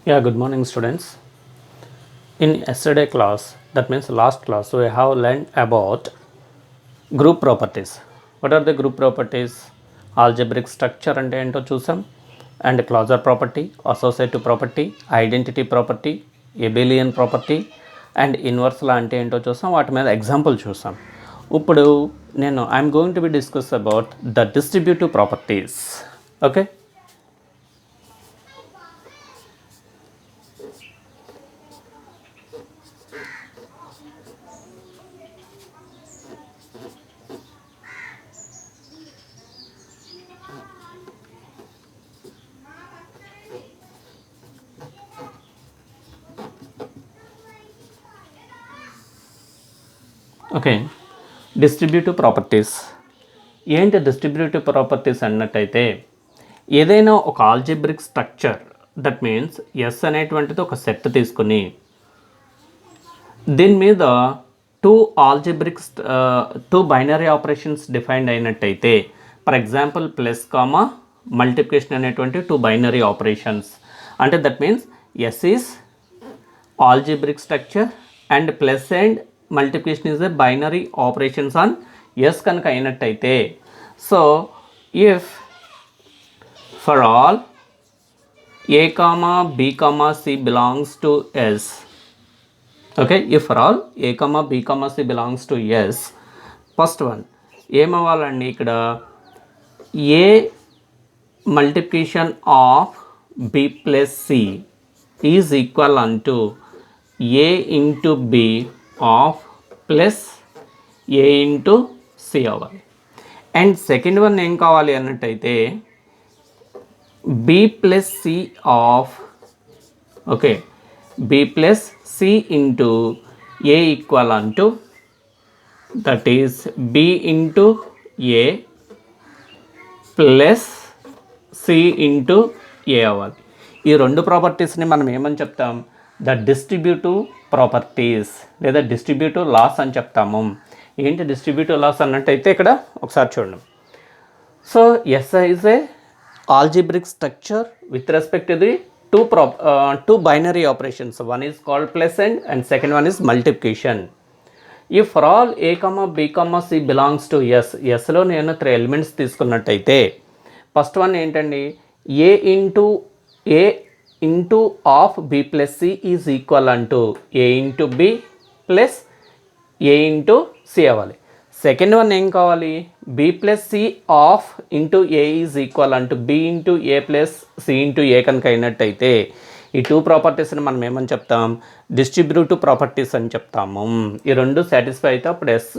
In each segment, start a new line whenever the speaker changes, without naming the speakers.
Yeah, good morning, students. In yesterday class, that means last class, we have learned about group properties. What are the group properties? Algebraic structure అంటే ఏంటో చూసాం, and closure property, associative property, identity property, abelian property and inverse law అంటే ఏంటో చూసాం. వాటి మీద example చూసాం. ఇప్పుడు నేను I'm going to be discuss about the distributive properties. Okay, okay. Distributive properties ఏంటి? డిస్ట్రిబ్యూటివ్ ప్రాపర్టీస్ అన్నట్టయితే ఏదైనా ఒక algebraic structure, that means S అనేటువంటిది ఒక సెట్ తీసుకుని దీని మీద టూ బైనరీ ఆపరేషన్స్ డిఫైన్డ్ అయినట్టయితే, for example plus comma multiplication అనేటువంటి టూ బైనరీ ఆపరేషన్స్, అంటే that means S is algebraic structure and plus and multiplication is a binary operations on s కనుక అయినట్టయితే, so if for all a comma b comma c belongs to s, okay, if for all a comma b comma c belongs to s, first one ఏమవ్వాలండి, ఇక్కడ a multiplication of b plus c is equal unto a into b of plus a into c అవ్వాలి. And second one ఏం కావాలి అన్నట్టయితే b plus c of, okay, b plus c into a equal అంటూ that is b into a plus c into a అవ్వాలి. ఈ రెండు ప్రాపర్టీస్ని మనం ఏమని చెప్తాం? ద డిస్ట్రిబ్యూటివ్ ప్రాపర్టీస్ లేదా డిస్ట్రిబ్యూటివ్ లాస్ అని చెప్తాము. ఏంటి డిస్ట్రిబ్యూటివ్ లాస్ అన్నట్టయితే ఇక్కడ ఒకసారి చూడండి. So s is a algebraic structure with respect to the two binary operations. One is called plus and second one is multiplication. ఈ for all a comma b comma c belongs to s, ఎస్లో నేను 3 elements తీసుకున్నట్టయితే first one ఏంటండి, a into of b plus c is equal అంటూ a into b plus a into c అవ్వాలి. Second one ఏం కావాలి, b plus c of into a is equal అంటూ b into a plus c into a కనుక అయినట్టయితే ఈ two ప్రాపర్టీస్ని మనం ఏమని చెప్తాం? డిస్ట్రిబ్యూటివ్ ప్రాపర్టీస్ అని చెప్తాము. ఈ రెండు సాటిస్ఫై అయితే అప్పుడు ఎస్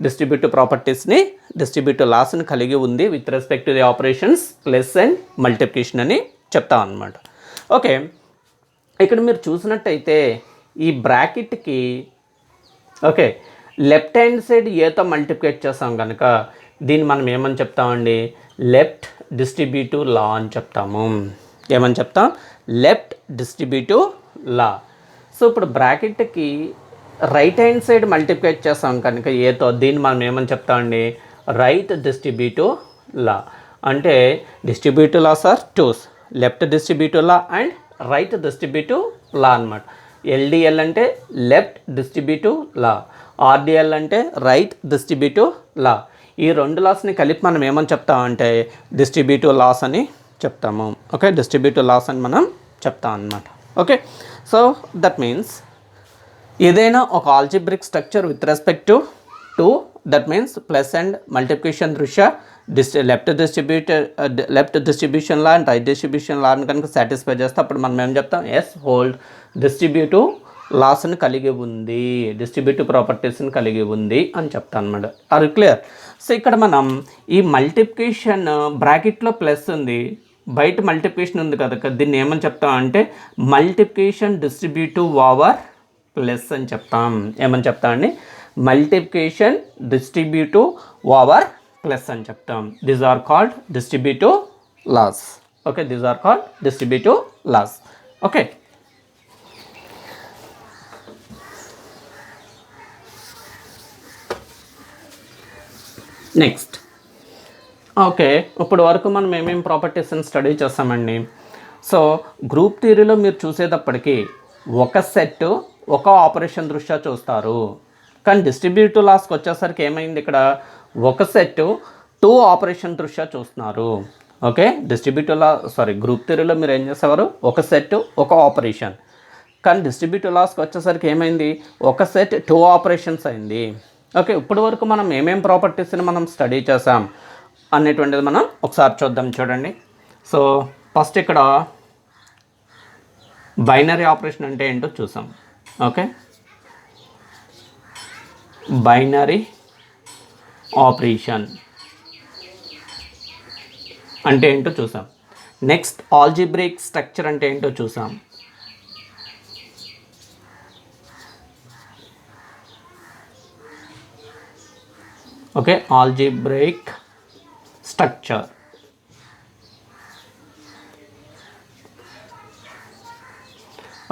డిస్ట్రిబ్యూటివ్ ప్రాపర్టీస్ని, డిస్ట్రిబ్యూటివ్ లాస్ని కలిగి ఉంది with respect to the operations plus and multiplication అని చెప్తాం అన్నమాట. ఓకే, ఇక్కడ మీరు చూసినట్టయితే ఈ బ్రాకెట్కి, ఓకే, లెఫ్ట్ హ్యాండ్ సైడ్ ఏతో మల్టిప్లికేట్ చేస్తాం కనుక దీన్ని మనం ఏమని చెప్తామండి? లెఫ్ట్ డిస్ట్రిబ్యూటివ్ లా అని చెప్తాము. ఏమని చెప్తాం? Left distributive law. సో ఇప్పుడు బ్రాకెట్కి రైట్ హ్యాండ్ సైడ్ మల్టిప్లికేట్ చేస్తాం కనుక ఏతో, దీన్ని మనం ఏమని చెప్తామండి? Right distributive law. అంటే distributive laws are twos, left distributive law and right distributive law అనమాట. ఎల్డిఎల్ అంటే లెఫ్ట్ డిస్ట్రిబ్యూటివ్ లా, ఆర్డిఎల్ అంటే రైట్ డిస్ట్రిబ్యూటివ్ లా. ఈ రెండు లాస్ని కలిపి మనం ఏమని చెప్తామంటే డిస్ట్రిబ్యూటివ్ లాస్ అని చెప్తాము. ఓకే, డిస్ట్రిబ్యూటివ్ లాస్ అని మనం చెప్తాం అన్నమాట. ఓకే, సో దట్ మీన్స్ ఏదైనా ఒక algebraic structure with respect to that means plus and multiplication దృష్ట్యా left distribution law and right distribution లాని కనుక సాటిస్ఫై చేస్తే అప్పుడు మనం ఏం చెప్తాం? ఎస్ హోల్డ్ డిస్ట్రిబ్యూటివ్ లాస్ని కలిగి ఉంది, డిస్ట్రిబ్యూటివ్ ప్రాపర్టీస్ని కలిగి ఉంది అని చెప్తాను అనమాట. Are clear? సో ఇక్కడ మనం ఈ మల్టిప్లికేషన్ బ్రాకెట్లో ప్లస్ ఉంది, బయట మల్టిప్లికేషన్ ఉంది కదా, దీన్ని ఏమని చెప్తాం అంటే మల్టిప్లికేషన్ డిస్ట్రిబ్యూటివ్ ఓవర్ ప్లస్ అని చెప్తాం. ఏమని చెప్తామండి? మల్టిప్లికేషన్ డిస్ట్రిబ్యూటివ్ ఓవర్ ప్లస్ అని చెప్తాం. These are called distributive laws. Okay, these are called distributive laws. Okay, next. Okay, ఇప్పుడు వరకు మనం ఏమేమి ప్రాపర్టీస్ని స్టడీ చేస్తామండి? సో గ్రూప్ థియరీలో మీరు చూసేటప్పటికీ ఒక సెట్ ఒక ఆపరేషన్ దృష్ట్యా చూస్తారు. కానీ డిస్ట్రిబ్యూటివ్ లాస్కి వచ్చేసరికి ఏమైంది, ఇక్కడ ఒక సెట్ 2 ఆపరేషన్ దృష్ట్యా చూస్తున్నారు. ఓకే, గ్రూప్ థియరీలో మీరు ఏం చేసేవారు, ఒక సెట్ ఒక ఆపరేషన్. కానీ డిస్ట్రిబ్యూటివ్ లాస్కి వచ్చేసరికి ఏమైంది, ఒక సెట్ 2 ఆపరేషన్స్ అయింది. ఓకే, ఇప్పటి వరకు మనం ఏమేం ప్రాపర్టీస్ని మనం స్టడీ చేసాం అనేటువంటిది మనం ఒకసారి చూద్దాం. చూడండి, సో ఫస్ట్ ఇక్కడ బైనరీ ఆపరేషన్ అంటే ఏంటో చూసాం. ఓకే, బైనరీ ఆపరేషన్ అంటే ఏంటో చూసాం. నెక్స్ట్ ఆల్జీబ్రిక్ స్ట్రక్చర్ అంటే ఏంటో చూసాం. Okay, algebraic structure.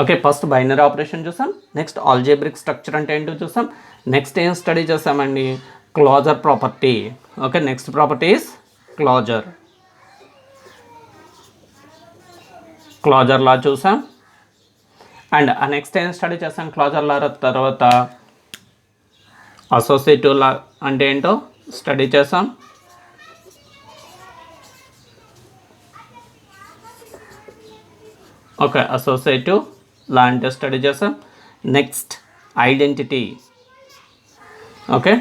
Okay, first binary operation చూసాం. నెక్స్ట్ ఆల్జీబ్రిక్ స్ట్రక్చర్ అంటే ఏంటో చూసాం. నెక్స్ట్ ఏం స్టడీ చేసామండి, closure property. Okay, next property is closure law చూసాం. అండ్ నెక్స్ట్ ఏం స్టడీ చేసాం, క్లోజర్ లా తర్వాత అసోసియేటివ్ లా అంటే ఏంటో స్టడీ చేసాం. ఓకే, అసోసియేటివ్ లా అంటే స్టడీ చేసాం. Next identity. ఓకే,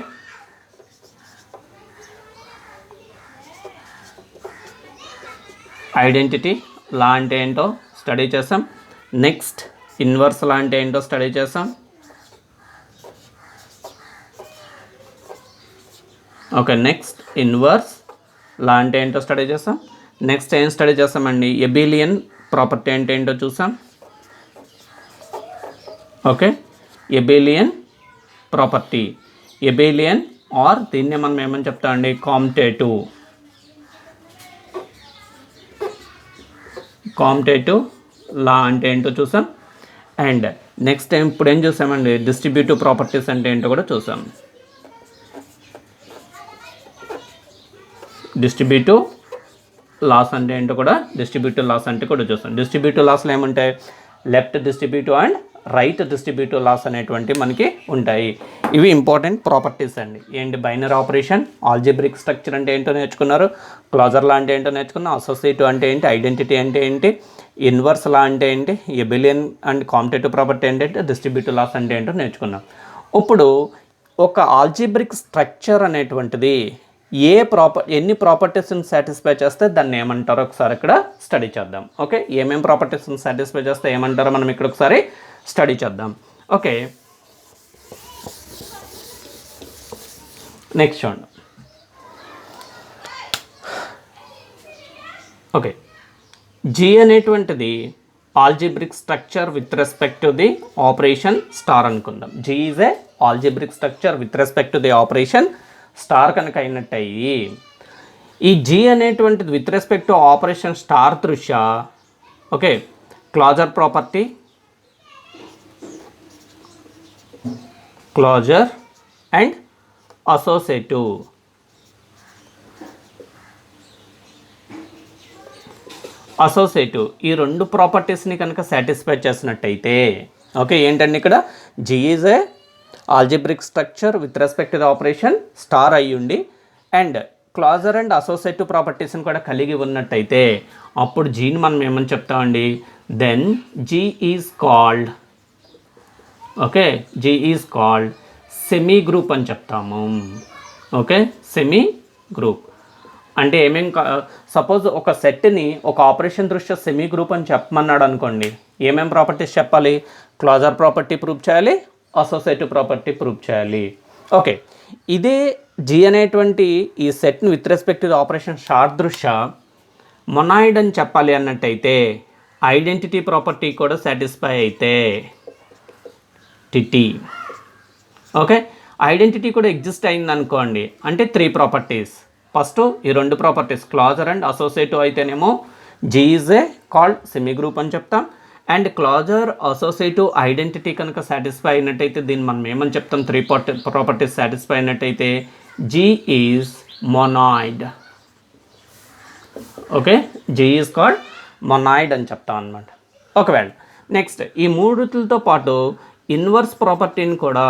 ఐడెంటిటీ లా అంటే ఏంటో స్టడీ చేసాం. నెక్స్ట్ ఇన్వర్స్ లా అంటే ఏంటో స్టడీ చేసాం. ఓకే, నెక్స్ట్ ఇన్వర్స్ లా అంటే ఏంటో స్టడీ చేసాం. నెక్స్ట్ ఏం స్టడీ చేసామండి, ఎబిలియన్ ప్రాపర్టీ అంటే ఏంటో చూసాం. Okay, abelian property, abelian or దీన్ని మనం ఏమని చెప్తామండి, కామ్యుటేటివ్ లా అంటే ఏంటో చూసాం. అండ్ నెక్స్ట్ టైం ఇప్పుడు ఏం చూసామండి, డిస్ట్రిబ్యూటివ్ ప్రాపర్టీస్ అంటే ఏంటో కూడా చూసాం. డిస్ట్రిబ్యూటివ్ లాస్ అంటే ఏంటో కూడా చూసాం. డిస్ట్రిబ్యూటివ్ లాస్లో ఏముంటాయి, left distributive and right distributive loss అనేటువంటి మనకి ఉంటాయి. ఇవి ఇంపార్టెంట్ ప్రాపర్టీస్ అండి. ఏంటి, బైనరీ ఆపరేషన్, ఆల్జీబ్రిక్ స్ట్రక్చర్ అంటే ఏంటో నేర్చుకున్నారు, క్లోజర్ లా అంటే ఏంటో నేర్చుకున్నాం, అసోసియేటివ్ అంటే ఏంటి, ఐడెంటిటీ అంటే ఏంటి, ఇన్వర్స్ లా అంటే ఏంటి, ఎబిలియన్ అండ్ కామ్యుటేటివ్ ప్రాపర్టీ అంటే ఏంటి, డిస్ట్రిబ్యూటివ్ లాస్ అంటే ఏంటో నేర్చుకున్నాం. ఇప్పుడు ఒక ఆల్జీబ్రిక్ స్ట్రక్చర్ అనేటువంటిది ఎన్ని ప్రాపర్టీస్ని సాటిస్ఫై చేస్తే దాన్ని ఏమంటారో ఒకసారి ఇక్కడ స్టడీ చేద్దాం. ఓకే, ఏమేమి ప్రాపర్టీస్ని సాటిస్ఫై చేస్తే ఏమంటారో మనం ఇక్కడ ఒకసారి స్టడీ చేద్దాం. ఓకే, నెక్స్ట్ చూడండి. ఓకే, జీ అనేటువంటిది algebraic structure with respect to the operation star అనుకుందాం. G is a algebraic structure with respect to the operation star కనుక అయినట్టయి, ఈ జీ అనేటువంటిది with respect to operation star దృష్ట్యా, okay, closure property, closure and associative. ఈ రెండు ప్రాపర్టీస్ని కనుక సాటిస్ఫై చేసినట్టయితే, ఓకే, ఏంటండి ఇక్కడ G is a algebraic structure with respect to the operation star అయ్యుండి అండ్ క్లోజర్ అండ్ అసోసియేటివ్ ప్రాపర్టీస్ని కూడా కలిగి ఉన్నట్టయితే అప్పుడు జీని మనం ఏమని చెప్తామండి, then G is called, okay, G is called semi group అని చెప్తాము. ఓకే, సెమీ గ్రూప్ అంటే సపోజ్ ఒక సెట్ని ఒక ఆపరేషన్ దృష్ట్యా సెమీ గ్రూప్ అని చెప్పమన్నాడు అనుకోండి, ఏమేం ప్రాపర్టీస్ చెప్పాలి, క్లోజర్ ప్రాపర్టీ ప్రూవ్ చేయాలి, అసోసియేటివ్ ప్రాపర్టీ ప్రూవ్ చేయాలి. ఓకే, ఇదే జీ అనేటువంటి ఈ సెట్ని with respect to operation star దృష్ట్యా మొనాయిడ్ అని చెప్పాలి అన్నట్టయితే ఐడెంటిటీ ప్రాపర్టీ కూడా సాటిస్ఫై అయితే టిటి. ఓకే, ఐడెంటిటీ కూడా ఎగ్జిస్ట్ అయింది అనుకోండి అంటే 3 ప్రాపర్టీస్. ఫస్ట్ ఈ 2 ప్రాపర్టీస్ క్లోజర్ అండ్ అసోసియేటివ్ అయితేనేమో G is a called semi group అని చెప్తాం. అండ్ క్లోజర్ అసోసియేటివ్ ఐడెంటిటీ కనుక సాటిస్ఫై అయినట్టయితే దీన్ని మనం ఏమని చెప్తాం, 3 ప్రాపర్టీస్ సాటిస్ఫై అయినట్టయితే G is monoid. Okay, G is called monoid అని చెప్తాం అనమాట. ఒకవేళ నెక్స్ట్ ఈ మూడిటితో పాటు ఇన్వర్స్ ప్రాపర్టీని కూడా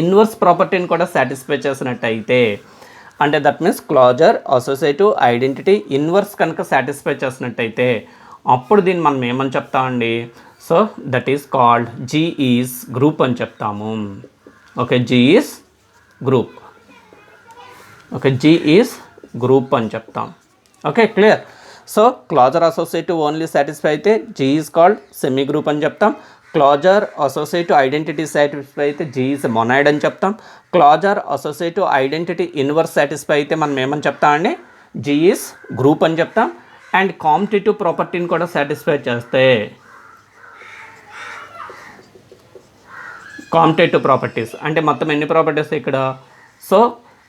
ఇన్వర్స్ ప్రాపర్టీని కూడా సాటిస్ఫై చేసినట్టయితే, అంటే that means closure, associative, identity, inverse కనుక సాటిస్ఫై చేసినట్టయితే అప్పుడు దీన్ని మనం ఏమని చెప్తామండి? So that is called G is group అని చెప్తాము. G is group. G is group అని చెప్తాం. Clear. So closure, associative only satisfy అయితే G is called semi group అని చెప్తాం. క్లాజర్, అసోసియేటివ్, ఐడెంటిటీ సాటిస్ఫై అయితే జీ ఈజ్ మొనాయిడ్ అని చెప్తాం. Closure, associative, identity, inverse satisfy అయితే మనం ఏమని చెప్తామండి? జీ ఈజ్ గ్రూప్ అని చెప్తాం. అండ్ కాంపిటేటివ్ ప్రాపర్టీని కూడా సాటిస్ఫై చేస్తే కాంపిటేటివ్ ప్రాపర్టీస్ అంటే మొత్తం ఎన్ని ప్రాపర్టీస్ ఇక్కడ? So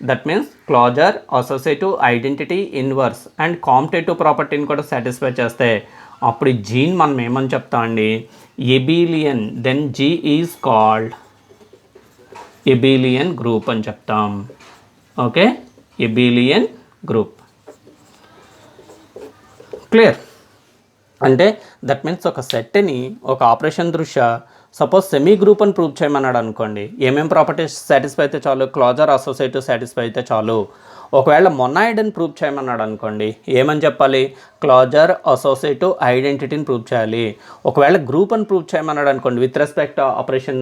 that means closure, associative, identity, inverse and competitive ప్రాపర్టీని కూడా సాటిస్ఫై చేస్తే అప్పుడు ఈ జీన్ మనం ఏమని చెప్తామండి? Abelian. Then G is called abelian group అని చెప్తాం. Abelian group. క్లియర్. అంటే దట్ మీన్స్ ఒక సెట్ని ఒక ఆపరేషన్ దృష్ట్యా సపోజ్ సెమీ గ్రూప్ అని ప్రూవ్ చేయమన్నాడు అనుకోండి, ఏమేమి ప్రాపర్టీస్ సాటిస్ఫై అయితే చాలు? క్లాజర్, అసోసియేటివ్ సాటిస్ఫై అయితే చాలు. ఒకవేళ మొనాయిడ్ అని ప్రూవ్ చేయమన్నాడు అనుకోండి, ఏమని చెప్పాలి? క్లాజర్, అసోసియేటివ్, ఐడెంటిటీని ప్రూవ్ చేయాలి. ఒకవేళ గ్రూప్ అని ప్రూవ్ చేయమన్నాడు అనుకోండి, విత్ రెస్పెక్ట్ ఆపరేషన్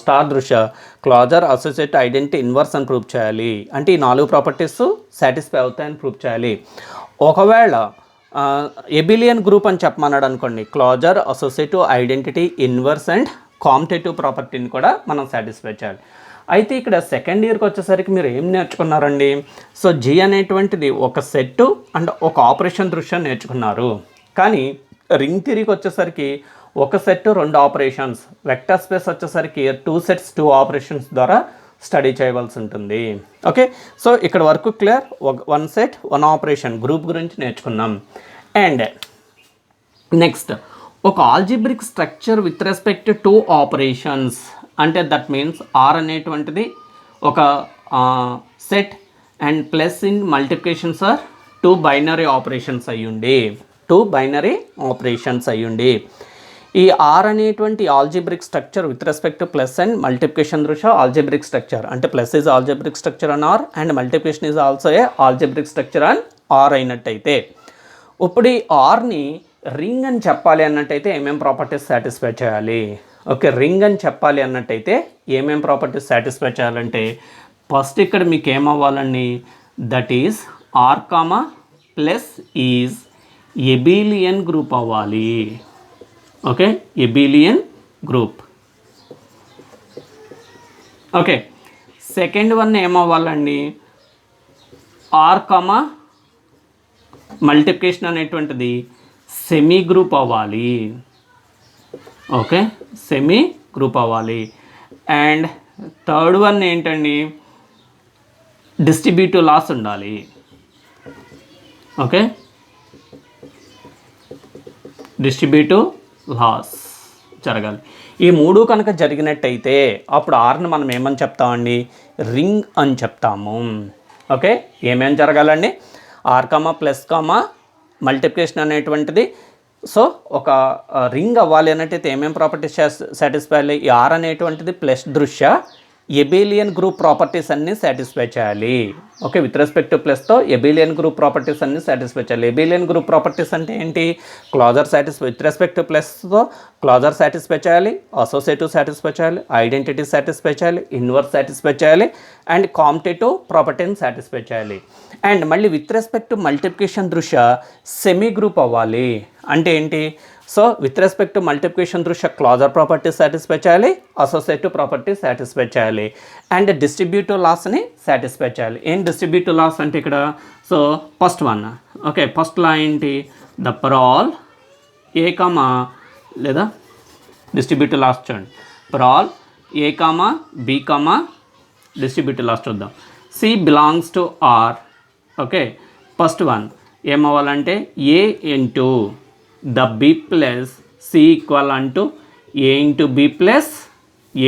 స్టార్ దృష్ట్యా క్లాజర్, అసోసియేటివ్, ఐడెంటిటీ, ఇన్వర్స్ అని ప్రూవ్ చేయాలి. అంటే ఈ 4 ప్రాపర్టీస్ సాటిస్ఫై అవుతాయని ప్రూవ్ చేయాలి. ఒకవేళ ఎబిలియన్ గ్రూప్ అని చెప్పమన్నాడు అనుకోండి, closer, associative, identity, inverse and competitive ప్రాపర్టీని కూడా మనం సాటిస్ఫై చేయాలి. అయితే ఇక్కడ సెకండ్ ఇయర్కి వచ్చేసరికి మీరు ఏం నేర్చుకున్నారండి? సో జీ అనేటువంటిది ఒక సెట్ అండ్ ఒక ఆపరేషన్ దృష్ట్యా నేర్చుకున్నారు. కానీ రింగ్ థియరీకి వచ్చేసరికి ఒక సెట్ 2 ఆపరేషన్స్, వెక్టర్ స్పేస్ వచ్చేసరికి 2 సెట్స్ 2 ఆపరేషన్స్ ద్వారా స్టడీ చేయవలసి ఉంటుంది. సో ఇక్కడ వరకు క్లియర్. 1 సెట్ 1 ఆపరేషన్ గ్రూప్ గురించి నేర్చుకున్నాం. అండ్ నెక్స్ట్ ఒక algebraic structure with respect to operations అంటే దట్ మీన్స్ ఆర్ అనేటువంటిది ఒక set and plus in multiplications R 2 binary operations అయ్యుండి ఈ ఆర్ అనేటువంటి algebraic structure with respect to plus and multiplication దృష్ట్యా ఆల్జిబ్రిక్ స్ట్రక్చర్ అంటే plus is algebraic structure on R and multiplication is also a algebraic structure on R అయినట్టయితే, ఇప్పుడు ఈ ఆర్ని ring అని చెప్పాలి అన్నట్టయితే ఏమేం ప్రాపర్టీస్ సాటిస్ఫై చేయాలి? రింగ్ అని చెప్పాలి అన్నట్టయితే ఏమేం ప్రాపర్టీస్ సాటిస్ఫై చేయాలంటే ఫస్ట్ ఇక్కడ మీకు ఏమవ్వాలండి? That is R comma plus is abelian group అవ్వాలి. Abelian group. సెకండ్ వన్ ఏమవ్వాలండి? ఆర్ కామా మల్టిప్లికేషన్ అనేటువంటిది సెమీ గ్రూప్ అవ్వాలి. సెమీ గ్రూప్ అవ్వాలి. అండ్ థర్డ్ వన్ ఏంటండి? డిస్ట్రిబ్యూటివ్ లాస్ ఉండాలి. డిస్ట్రిబ్యూటివ్ లాస్ జరగాలి. ఈ 3 కనుక జరిగినట్టయితే అప్పుడు ఆర్ని మనం ఏమని చెప్తామండి? రింగ్ అని చెప్తాము. ఏమేమి జరగాలండి? R comma plus comma multiplication అనేటువంటిది సో ఒక రింగ్ అవ్వాలి అన్నట్టయితే ఏమేమి ప్రాపర్టీస్ సాటిస్ఫై అయ్యాలి? ఈ ఆర్ అనేటువంటిది ప్లస్ దృష్ట్యా ఎబిలియన్ గ్రూప్ ప్రాపర్టీస్ అన్నీ సాటిస్ఫై చేయాలి. విత్ రెస్పెక్ట్ టు ప్లస్తో ఎబిలియన్ గ్రూప్ ప్రాపర్టీస్ అన్నీ సాటిస్ఫై చేయాలి. ఎబిలియన్ గ్రూప్ ప్రాపర్టీస్ అంటే ఏంటి? Closure satisfy with respect to ప్లస్తో క్లాజర్ సాటిస్ఫై చేయాలి, అసోసియేటివ్ సాటిస్ఫై చేయాలి, ఐడెంటిటీ సాటిస్ఫై చేయాలి, ఇన్వర్స్ సాటిస్ఫై చేయాలి అండ్ కాంపిటేటివ్ ప్రాపర్టీని సాటిస్ఫై చేయాలి. అండ్ మళ్ళీ విత్ రెస్పెక్ట్ టు మల్టిప్లికేషన్ దృష్ట్యా సెమీ గ్రూప్ అవ్వాలి. అంటే ఏంటి? So with respect to multiplication దృష్ట్యా క్లాజర్ ప్రాపర్టీస్ సాటిస్ఫై చేయాలి, అసోసియేటివ్ ప్రాపర్టీస్ సాటిస్ఫై చేయాలి అండ్ డిస్ట్రిబ్యూటివ్ లాస్ని సాటిస్ఫై చేయాలి. ఏం డిస్ట్రిబ్యూటివ్ లాస్ అంటే ఇక్కడ? So first one first law ఏంటి? ద పరాల్ ఏ కామా లేదా డిస్ట్రిబ్యూటివ్ లాస్ చూడండి. For all a comma b comma distributive laws చూద్దాం. C belongs to R. First one ఏమవ్వాలంటే a into the b plus c equal అంటూ a into b plus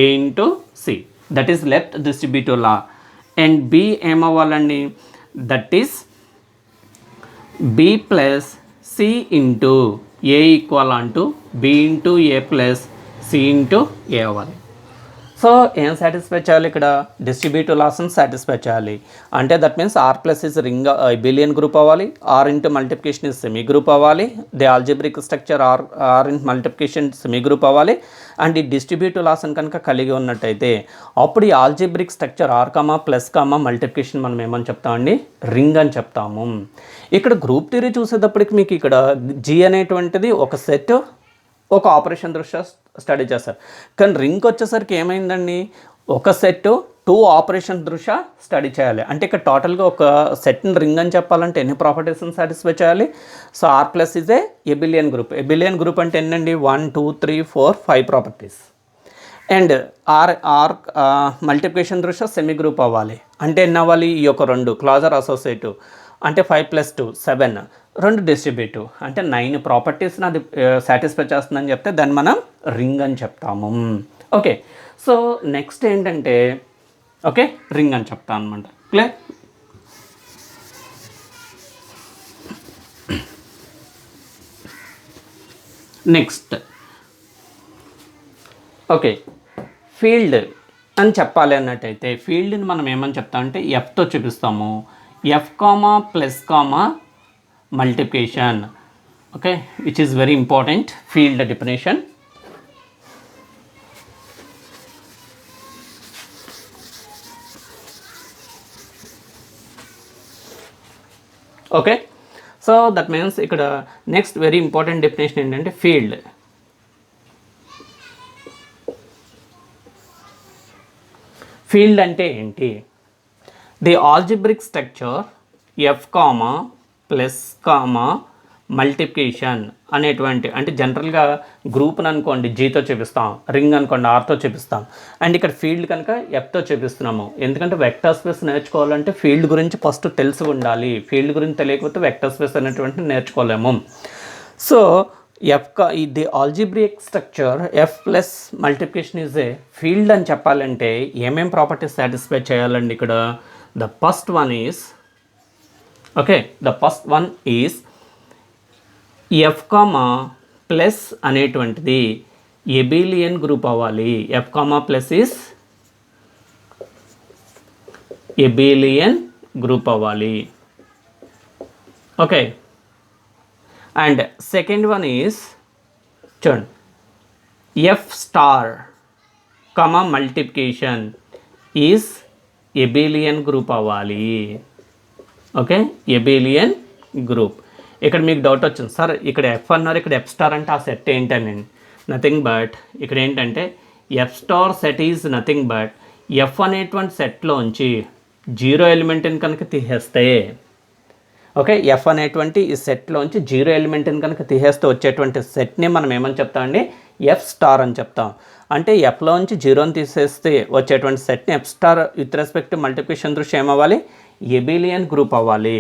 a into c. That is left distributive law. And b ఏమవ్వాలండి? That is b plus c into a equal అంటూ b into a plus c into a అవ్వాలి. So ఏం satisfy చేయాలి ఇక్కడ? Distributive లాస్ని satisfy చేయాలి. అంటే that means R plus is ring abelian group అవ్వాలి, R into multiplication is semi group అవ్వాలి, the algebraic structure R in multiplication semi group అవ్వాలి. అండ్ ఈ డిస్ట్రిబ్యూటివ్ లాస్ని కనుక కలిగి ఉన్నట్టయితే అప్పుడు ఈ algebraic structure R comma plus comma multiplication మనం ఏమని చెప్తామండి? రింగ్ అని చెప్తాము. ఇక్కడ గ్రూప్ థియరీ చూసేటప్పటికి మీకు ఇక్కడ జీ అనేటువంటిది ఒక సెట్, ఒక ఆపరేషన్ దృష్ట్యా స్టడీ చేస్తారు. కానీ రింగ్ వచ్చేసరికి ఏమైందండి? ఒక సెట్ 2 ఆపరేషన్ దృష్ట్యా స్టడీ చేయాలి. అంటే ఇక్కడ టోటల్గా ఒక సెట్ని రింగ్ అని చెప్పాలంటే ఎన్ని ప్రాపర్టీస్ని సాటిస్ఫై చేయాలి? So R plus is abelian group. Abelian group అంటే ఎన్నండి? 1 2 3 4 5 ప్రాపర్టీస్. అండ్ ఆర్ మల్టిప్లికేషన్ దృష్ట్యా సెమీ గ్రూప్ అవ్వాలి. అంటే ఎన్ని అవ్వాలి? ఈ యొక్క 2 క్లాజర్ అసోసియేటివ్ అంటే 5 + 2 7, 2 డిస్ట్రిబ్యూటివ్ అంటే 9 ప్రాపర్టీస్ని అది సాటిస్ఫై చేస్తుందని చెప్తే దాన్ని మనం రింగ్ అని చెప్తాము. ఓకే, సో నెక్స్ట్ ఏంటంటే ఓకే రింగ్ అని చెప్తాను అనమాట. క్లియర్? నెక్స్ట్ ఓకే ఫీల్డ్ అని చెప్పాలి అన్నట్టయితే ఫీల్డ్ని మనం ఏమని చెప్తామంటే ఎఫ్తో చూపిస్తాము. F comma plus comma multiplication, okay, which is very important field definition. Okay, so that means ikkada next very important definition endante field. Field ante enti? The algebraic structure f comma plus comma multiplication అనేటువంటి, అంటే జనరల్గా గ్రూప్ని అనుకోండి జీతో చూపిస్తాం, ring అనుకోండి ఆర్తో చూపిస్తాం. And ఇక్కడ field కనుక ఎఫ్తో చూపిస్తున్నాము. ఎందుకంటే వెక్టర్ స్పేస్ నేర్చుకోవాలంటే ఫీల్డ్ గురించి ఫస్ట్ తెలిసి ఉండాలి. ఫీల్డ్ గురించి తెలియకపోతే వెక్టర్ స్పేస్ అనేటువంటి నేర్చుకోలేము. So the algebraic structure F plus multiplication is a field అని చెప్పాలంటే ఏమేం ప్రాపర్టీస్ సాటిస్ఫై చేయాలండి ఇక్కడ? The first one is the first one is f comma plus అనేటువంటిది ఎబిలియన్ గ్రూప్ అవ్వాలి. F comma plus is abelian group అవ్వాలి. Okay, and second one is చూడండి F star comma multiplication is abelian group అవ్వాలి. Okay, ఎబిలియన్ group. ఇక్కడ మీకు doubt వచ్చింది, sir ఇక్కడ F అన్నారు, ఇక్కడ ఎఫ్ స్టార్ అంటే ఆ సెట్ ఏంటని. నథింగ్ బట్ ఇక్కడ ఏంటంటే F star set is nothing but F అనేటువంటి సెట్లోంచి 0 ఎలిమెంట్ని కనుక తీసేస్తే, ఓకే, ఎఫ్ అనేటువంటి ఈ సెట్లోంచి 0 ఎలిమెంట్ని కనుక తీసేస్తే వచ్చేటువంటి సెట్ని మనం ఏమని చెప్తామండి? ఎఫ్ స్టార్ అని చెప్తాం. అంటే ఎఫ్లోంచి 0ని తీసేస్తే వచ్చేటువంటి సెట్ని F star with respect to multiplication దృష్ట్యా ఏమవ్వాలి? ఎబిలియన్ గ్రూప్ అవ్వాలి.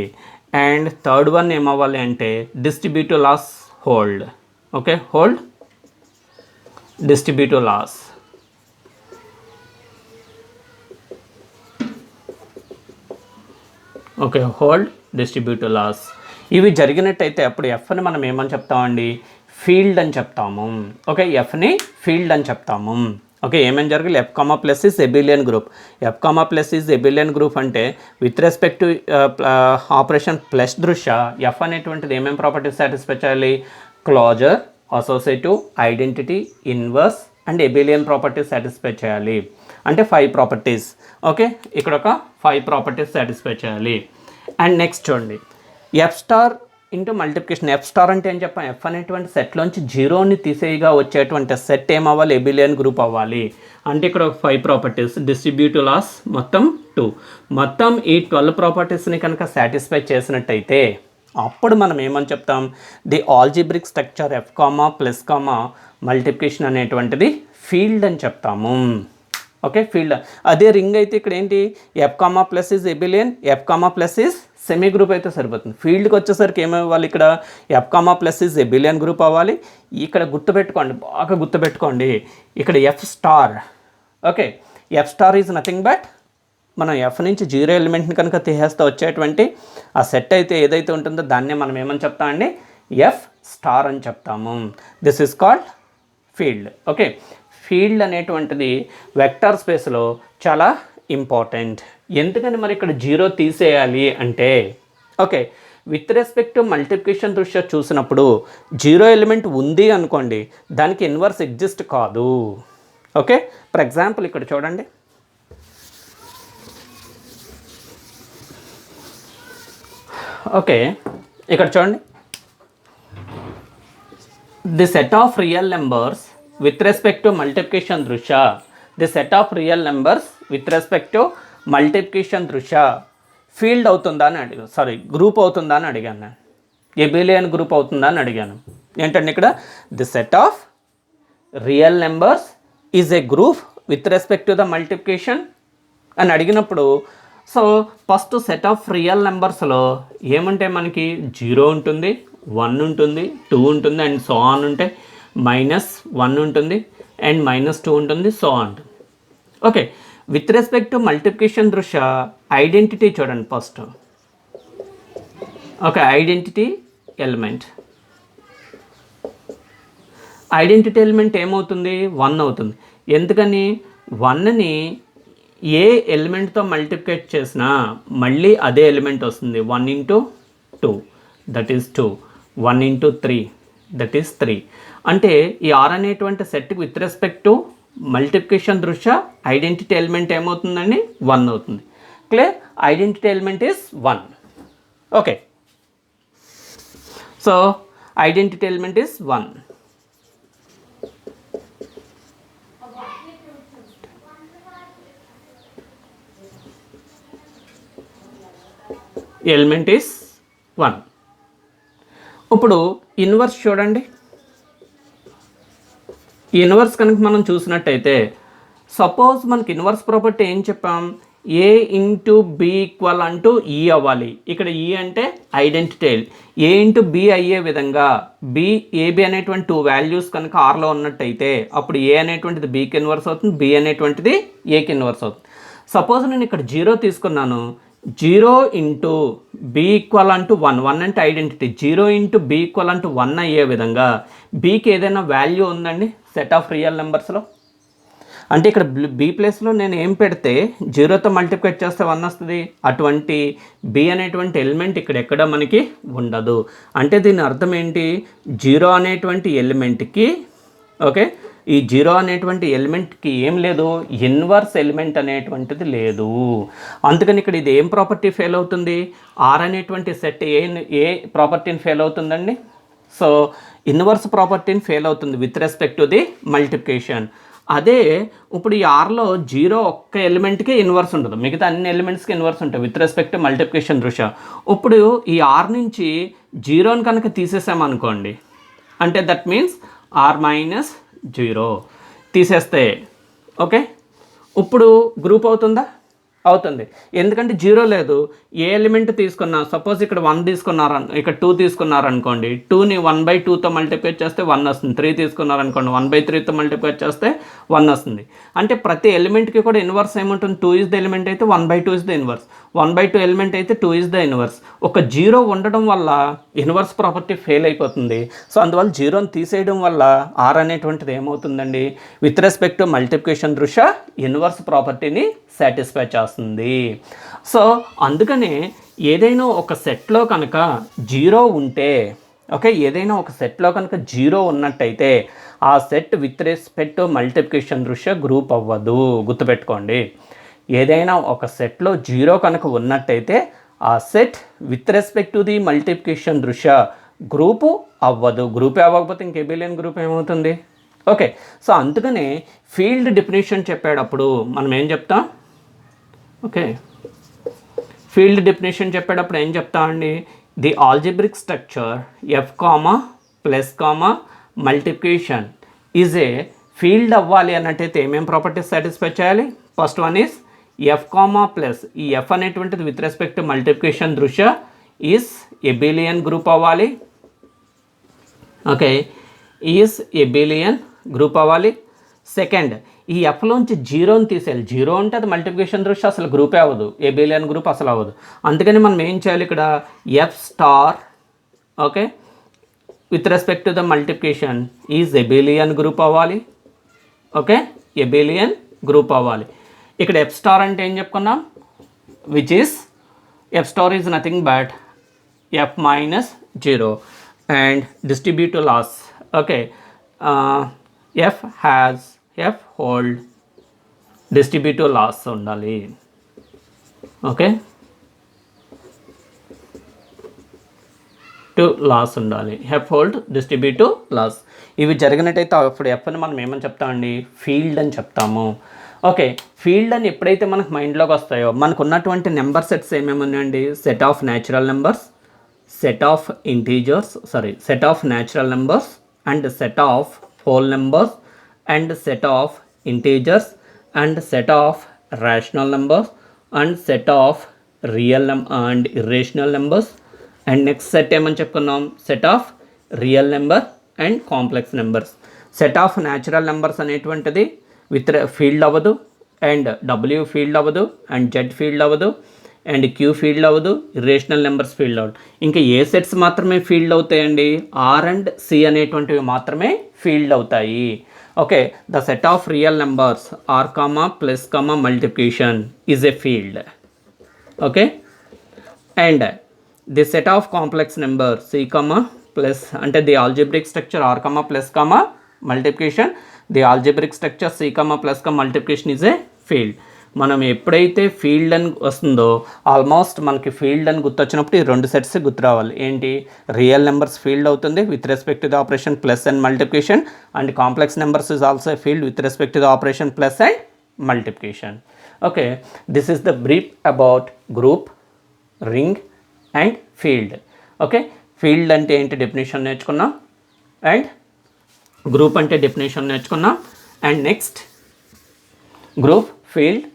అండ్ థర్డ్ వన్ ఏమవ్వాలి అంటే distributive loss hold. Okay, hold distributive laws. Okay, hold distributive loss. ఇవి జరిగినట్టయితే అప్పుడు ఎఫ్ని మనం ఏమని చెప్తామండి? ఫీల్డ్ అని చెప్తాము. ఓకే, ఎఫ్ని ఫీల్డ్ అని చెప్తాము. ఓకే, ఏమేమి జరగాలి? F comma plus is abelian group. F comma plus is abelian group అంటే with respect to operation plus దృష్ట్యా ఎఫ్ అనేటువంటిది ఏమేమి ప్రాపర్టీస్ సాటిస్ఫై చేయాలి? Closure, associative, identity, inverse and abelian properties satisfy చేయాలి. అంటే 5 ప్రాపర్టీస్. ఓకే, ఇక్కడ ఒక 5 ప్రాపర్టీస్ సాటిస్ఫై చేయాలి. అండ్ నెక్స్ట్ చూడండి F star into multiplication. F star అంటే ఏం చెప్పాం? ఎఫ్ అనేటువంటి సెట్లోంచి 0ని తీసేయగా వచ్చేటువంటి సెట్ ఏమవ్వాలి? ఎబిలియన్ గ్రూప్ అవ్వాలి. అంటే ఇక్కడ ఒక 5 ప్రాపర్టీస్, డిస్ట్రిబ్యూటివ్ లాస్ మొత్తం 2. మొత్తం ఈ 12 ప్రాపర్టీస్ని కనుక సాటిస్ఫై చేసినట్టయితే అప్పుడు మనం ఏమని చెప్తాం? The algebraic structure F comma plus comma multiplication అనేటువంటిది ఫీల్డ్ అని చెప్తాము. Okay, field. అదే రింగ్ అయితే ఇక్కడ ఏంటి? F comma plus is ఎబిలియన్, F comma plus is semi group అయితే సరిపోతుంది. ఫీల్డ్కి వచ్చేసరికి ఏమవ్వాలి? ఇక్కడ F comma plus is abelian group అవ్వాలి. ఇక్కడ గుర్తుపెట్టుకోండి, బాగా గుర్తుపెట్టుకోండి, ఇక్కడ F star. Okay, F star is nothing but మనం ఎఫ్ నుంచి 0 ఎలిమెంట్ని కనుక తీసేస్తే వచ్చేటువంటి ఆ సెట్ అయితే ఏదైతే ఉంటుందో దాన్నే మనం ఏమని చెప్తామండి, ఎఫ్ స్టార్ అని చెప్తాము. This is called field. Okay, field అనేటువంటిది వెక్టర్ స్పేస్లో చాలా ఇంపార్టెంట్. ఎందుకని మరి ఇక్కడ 0 తీసేయాలి అంటే, okay, with respect to multiplication దృష్ట్యా చూసినప్పుడు 0 ఎలిమెంట్ ఉంది అనుకోండి, దానికి ఇన్వర్స్ ఎగ్జిస్ట్ కాదు. ఓకే, ఫర్ ఎగ్జాంపుల్ ఇక్కడ చూడండి, ఓకే ఇక్కడ చూడండి, the set of real numbers with respect to multiplication దృష్ట్యా, the set of real numbers with respect to multiplication దృష్ట్యా ఫీల్డ్ అవుతుందా అని గ్రూప్ అవుతుందా అని అడిగాను నేను. ఎబిలియన్ గ్రూప్ అవుతుందా అని అడిగాను. ఏంటంటే ఇక్కడ the set of real numbers is a group with respect to the multiplication అని అడిగినప్పుడు, so first set of real నెంబర్స్లో ఏముంటే మనకి 0 ఉంటుంది, 1 ఉంటుంది, 2 ఉంటుంది అండ్ సో ఆన్ ఉంటే -1 ఉంటుంది అండ్ -2 ఉంటుంది, సో ఆన్ ఉంటుంది. Okay, with respect to multiplication దృష్ట్యా ఐడెంటిటీ చూడండి ఫస్ట్. ఓకే, ఐడెంటిటీ ఎలిమెంట్ ఏమవుతుంది, 1 అవుతుంది. ఎందుకని 1ని ఏ ఎలిమెంట్తో మల్టిప్లికేట్ చేసినా మళ్ళీ అదే ఎలిమెంట్ వస్తుంది. 1 × 2 దట్ ఈస్ 2, 1 × 3 దట్ ఈస్ 3. అంటే ఈ R అనేటువంటి సెట్కి విత్ రెస్పెక్ట్ టు మల్టిప్లికేషన్ దృష్ట్యా ఐడెంటిటీ ఎలిమెంట్ ఏమవుతుందండి, 1 అవుతుంది. Clear, identity element is 1. Okay, so identity element is 1. Element is 1. ఇప్పుడు ఇన్వర్స్ చూడండి. ఇన్వర్స్ కనుక మనం చూసినట్టయితే, సపోజ్ మనకి ఇన్వర్స్ ప్రాపర్టీ ఏం చెప్పాం, A × B = E అవ్వాలి. ఇక్కడ E అంటే ఐడెంటిటీ, A × B అయ్యే విధంగా AB అనేటువంటి 2 వాల్యూస్ కనుక Rలో ఉన్నట్టయితే అప్పుడు A అనేటువంటిది Bకి ఇన్వర్స్ అవుతుంది, B అనేటువంటిది Aకి ఇన్వర్స్ అవుతుంది. సపోజ్ నేను ఇక్కడ 0 తీసుకున్నాను, 0 × B = 1 అంటే ఐడెంటిటీ, 0 × B = 1 అయ్యే విధంగా Bకి ఏదైనా వాల్యూ ఉందండి సెట్ ఆఫ్ రియల్ నెంబర్స్లో. అంటే ఇక్కడ B ప్లేస్లో నేను ఏం పెడితే 0తో మల్టిప్లికేట్ చేస్తే 1 వస్తుంది. అటువంటి B అనేటువంటి ఎలిమెంట్ ఇక్కడ ఎక్కడ మనకి ఉండదు. అంటే దీని అర్థం ఏంటి, 0 అనేటువంటి ఎలిమెంట్కి, ఓకే, ఈ 0 అనేటువంటి ఎలిమెంట్కి ఏం లేదు, ఇన్వర్స్ ఎలిమెంట్ అనేటువంటిది లేదు. అందుకని ఇక్కడ ఇది ఏం ప్రాపర్టీ ఫెయిల్ అవుతుంది, R అనేటువంటి సెట్ ఏ ప్రాపర్టీని ఫెయిల్ అవుతుందండి, సో ఇన్వర్స్ ప్రాపర్టీని ఫెయిల్ అవుతుంది with respect to the multiplication. అదే ఇప్పుడు ఈ Rలో 0 ఒక్క ఎలిమెంట్కి ఇన్వర్స్ ఉండదు, మిగతా అన్ని ఎలిమెంట్స్కి ఇన్వర్స్ ఉంటాయి విత్ రెస్పెక్ట్ టు మల్టిప్లికేషన్ దృష్ట్యా. ఇప్పుడు ఈ R నుంచి 0ని కనుక తీసేసామనుకోండి, అంటే దట్ మీన్స్ R - 0 తీసేస్తే, ఓకే, ఇప్పుడు గ్రూప్ అవుతుందా, అవుతుంది. ఎందుకంటే 0 లేదు. ఏ ఎలిమెంట్ తీసుకున్నా, సపోజ్ ఇక్కడ 1 తీసుకున్నారు, ఇక్కడ 2 తీసుకున్నారనుకోండి, 2ని 1/2తో మల్టిప్లికేట్ చేస్తే 1 వస్తుంది. 3 తీసుకున్నారనుకోండి, 1/3తో మల్టిప్లికేట్ చేస్తే 1 వస్తుంది. అంటే ప్రతి ఎలిమెంట్కి కూడా ఇన్వర్స్ ఏముంటుంది, 2 ఈజ్ ద ఎలిమెంట్ అయితే 1/2 ఈజ్ ద ఇన్వర్స్, 1/2 ఎలిమెంట్ అయితే 2 ఈజ్ ద ఇన్వర్స్. ఒక 0 ఉండడం వల్ల ఇన్వర్స్ ప్రాపర్టీ ఫెయిల్ అయిపోతుంది. సో అందువల్ల 0ని తీసేయడం వల్ల R అనేటువంటిది ఏమవుతుందండి, విత్ రెస్పెక్ట్ టు మల్టిప్లికేషన్ దృష్ట్యా ఇన్వర్స్ ప్రాపర్టీని సాటిస్ఫై చేస్తుంది. సో అందుకనే ఏదైనా ఒక సెట్లో కనుక 0 ఉంటే, ఓకే, ఏదైనా ఒక సెట్లో కనుక 0 ఉన్నట్టయితే ఆ set with respect to multiplication దృష్ట్యా గ్రూప్ అవ్వదు. గుర్తుపెట్టుకోండి, ఏదైనా ఒక సెట్లో 0 కనుక ఉన్నట్టయితే ఆ set with respect to the multiplication దృష్ట్యా గ్రూపు అవ్వదు. గ్రూపే అవ్వకపోతే ఇంక ఎబిలియన్ గ్రూప్ ఏమవుతుంది. ఓకే, సో అందుకనే ఫీల్డ్ డెఫినేషన్ చెప్పేటప్పుడు మనం ఏం చెప్తాం, ఓకే, ఫీల్డ్ డెఫినేషన్ చెప్పేటప్పుడు ఏం చెప్తామండి, the algebraic structure F, plus, multiplication is a field అవ్వాలి అన్నట్టయితే ఏమేమి ప్రాపర్టీస్ సాటిస్ఫై చేయాలి. First one is F, plus. ఈ F అనేటువంటిది విత్ రెస్పెక్ట్ మల్టిప్లికేషన్ దృష్ట్యా ఈజ్ ఎబిలియన్ గ్రూప్ అవ్వాలి. ఓకే, ఈజ్ ఎబిలియన్ గ్రూప్ అవ్వాలి. సెకండ్, ఈ ఎఫ్లోంచి జీరోని తీసేయాలి. జీరో అంటే అది మల్టిప్లికేషన్ దృష్ట్యా అసలు గ్రూపే అవ్వదు, ఏబిలియన్ గ్రూప్ అసలు అవ్వదు. అందుకని మనం ఏం చేయాలి ఇక్కడ, F star okay with respect to the multiplication is abelian group అవ్వాలి. ఓకే, ఎబిలియన్ గ్రూప్ అవ్వాలి. ఇక్కడ ఎఫ్ స్టార్ అంటే ఏం చెప్పుకున్నాం, which is F star is nothing but F minus zero and distributive laws. Okay, F has F hold distributive laws ఉండాలి. Okay, to loss ఉండాలి, F hold distributive loss. ఇవి జరిగినట్టయితే అప్పుడు F అని మనం ఏమని చెప్తామండి, ఫీల్డ్ అని చెప్తాము. ఓకే, ఫీల్డ్ అని ఎప్పుడైతే మనకు మైండ్లోకి వస్తాయో, మనకు ఉన్నటువంటి నెంబర్ సెట్స్ ఏమేమి ఉన్నాయండి, set of natural numbers, set of integers set of natural numbers and set of whole numbers and set of integers and set of rational numbers and set of real and irrational numbers and next set ఏమని చెప్పుకున్నాం, set of real number and complex numbers. Set of natural numbers అనేటువంటిది with field అవ్వదు and W field అవ్వదు and Z field అవ్వదు and queue field అవ్వదు, irrational numbers field అవ్వదు. ఇంకా ఏ సెట్స్ మాత్రమే ఫీల్డ్ అవుతాయండి, ఆర్ అండ్ సి అనేటువంటివి మాత్రమే ఫీల్డ్ అవుతాయి. Okay, the set of real numbers R comma plus comma multiplication is a field. Okay, and the set of complex number C comma plus అంటే the algebraic structure R comma plus comma multiplication, the algebraic structure C comma plus comma multiplication is a field. మనం ఎప్పుడైతే field అని వస్తుందో almost మనకి field అని గుర్తొచ్చినప్పుడు ఈ రెండు sets గుర్తు రావాలి. ఏంటి, రియల్ నెంబర్స్ ఫీల్డ్ అవుతుంది with respect to the operation plus and multiplication and complex numbers is also field with respect to the operation plus and multiplication. Okay, this is the brief about group, ring and field. Okay, field అంటే ఏంటి definition నేర్చుకున్నాం and group అంటే definition నేర్చుకున్నాం and next group, field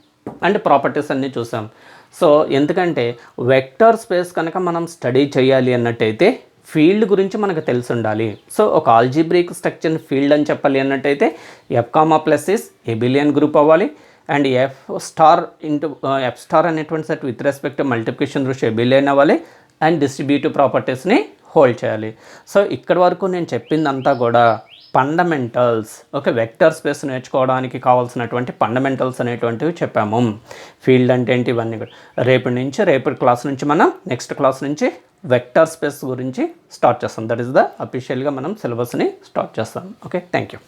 and properties అన్నీ చూసాం. So ఎందుకంటే vector space కనుక మనం స్టడీ చేయాలి అన్నట్టయితే ఫీల్డ్ గురించి మనకు తెలిసి ఉండాలి. సో ఒక ఆల్జీబ్రిక్ స్ట్రక్చర్ ఫీల్డ్ అని చెప్పాలి అన్నట్టయితే F comma plus is abelian group అవ్వాలి and F star into F star అనేటువంటి సెట్ విత్ రెస్పెక్ట్ మల్టిప్లికేషన్ దృష్ట్యా ఎబిలియన్ అవ్వాలి అండ్ డిస్ట్రిబ్యూటివ్ ప్రాపర్టీస్ని హోల్డ్ చేయాలి. సో ఇక్కడ వరకు నేను చెప్పిందంతా కూడా ఫండమెంటల్స్. ఓకే, వెక్టర్ స్పేస్ నేర్చుకోవడానికి కావాల్సినటువంటి ఫండమెంటల్స్ అనేటువంటివి చెప్పాము. ఫీల్డ్ అంటే ఏంటి ఇవన్నీ కూడా రేపటి క్లాస్ నుంచి మనం నెక్స్ట్ క్లాస్ నుంచి వెక్టర్ స్పేస్ గురించి స్టార్ట్ చేస్తాం. దట్ ఈస్ ద అఫీషియల్గా మనం సిలబస్ని స్టార్ట్ చేస్తాం. Okay, thank you.